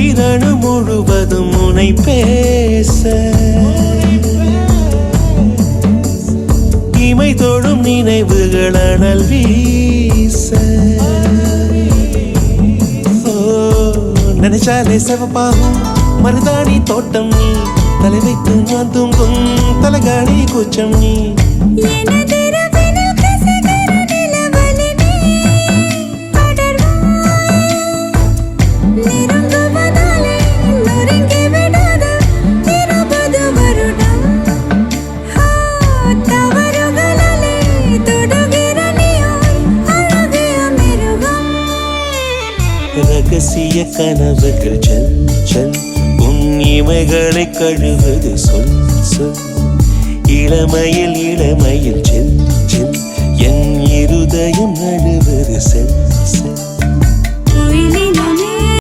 உயிரணு முழுவதும் உனை பேச இமை தொடும் நினைவுகள் அனல் வீச நினைச்சாலே செவப்பாகும் மருதாணி தோட்டம் நீ தலை வைத்து நான் தூங்கும் தலகாணி கூச்சம் நீ ரகசிய கனவுகள் செல் செல் உன் இமைகளை கழுவது சொல் சொல் இளமையில் இளமையில் செல் செல் என் இருதயம் நழுவது செல் செல்